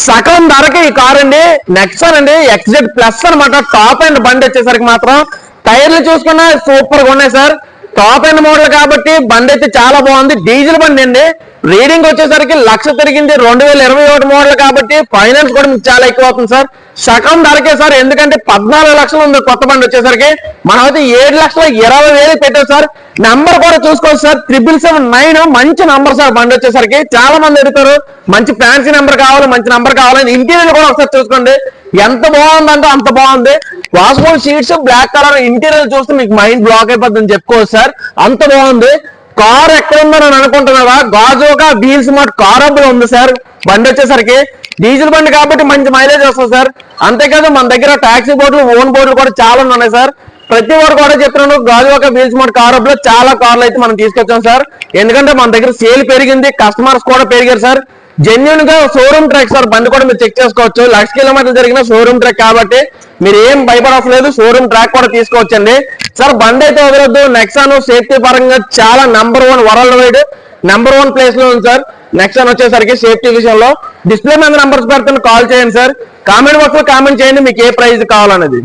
సగం ధరకి ఈ కార్ అండి నెక్సాన్ అండి XZ ప్లస్ అనమాట. టాప్ అండ్ బండి వచ్చేసరికి మాత్రం టైర్లు చూసుకున్నా సూపర్ గా ఉన్నాయి సార్. టాప్ అండ్ మోడల్ కాబట్టి బండి అయితే చాలా బాగుంది. డీజిల్ బండి అండి. రీడింగ్ వచ్చేసరికి 1,00,000 తిరిగింది. 2021 మోడల్ కాబట్టి ఫైనాన్స్ కూడా మీకు చాలా ఎక్కువ అవుతుంది సార్. సగం ధరకే సార్. ఎందుకంటే 14 లక్షలు ఉంది కొత్త బండి వచ్చేసరికి. మనం అయితే 7,20,000 పెట్టాం సార్. నెంబర్ కూడా చూసుకోవచ్చు సార్. 777-9 మంచి నంబర్ సార్. బండి వచ్చేసరికి చాలా మంది అడుగుతారు మంచి ఫ్యాన్సీ నెంబర్ కావాలి, మంచి నెంబర్ కావాలని. ఇంటీరియర్ కూడా ఒకసారి చూసుకోండి ఎంత బాగుందంటే అంత బాగుంది. వాష్బోర్డ్ షీట్స్ బ్లాక్ కలర్ ఇంటీరియర్ చూస్తే మీకు మైండ్ బ్లాక్ అయిపోతుందని చెప్పుకోవచ్చు సార్. అంత బాగుంది. కార్ ఎక్కడ ఉందని అనుకుంటున్నారా? గాజుగా వీల్ స్మార్ట్ కార్ అబ్బులు ఉంది సార్. బండి వచ్చేసరికి డీజిల్ బండి కాబట్టి మంచి మైలేజ్ వస్తుంది సార్. అంతేకాదు మన దగ్గర టాక్సీ బోర్డులు ఓన్ బోర్డులు కూడా చాలా ఉన్నాయి సార్. ప్రతి ఒక్కరు కూడా చెప్తున్నాను గాజువాక వీల్ స్మార్ట్ కార్ అబ్బులో చాలా కార్లు అయితే మనం తీసుకొచ్చాం సార్. ఎందుకంటే మన దగ్గర సేల్ పెరిగింది, కస్టమర్స్ కూడా పెరిగారు సార్. జెన్యున్ గా షోరూమ్ ట్రాక్ సార్. బండి కూడా మీరు చెక్ చేసుకోవచ్చు. 1,00,000 కిలోమీటర్లు జరిగిన షోరూమ్ ట్రాక్ కాబట్టి మీరు ఏం భయపడలేదు. షోరూమ్ ట్రాక్ కూడా తీసుకోవచ్చండి సార్. బండి అయితే వదలొద్దు. నెక్సాన్ సేఫ్టీ పరంగా చాలా number 1 world wide number 1 place లో ఉంది సార్. నెక్సాన్ వచ్చేసరికి సేఫ్టీ విషయంలో డిస్ప్లే మీద నెంబర్స్ పెడుతున్న కాల్ చేయండి సార్. కామెంట్ బాక్స్ లో కామెంట్ చేయండి మీకు ఏ ప్రైజ్ కావాలనేది.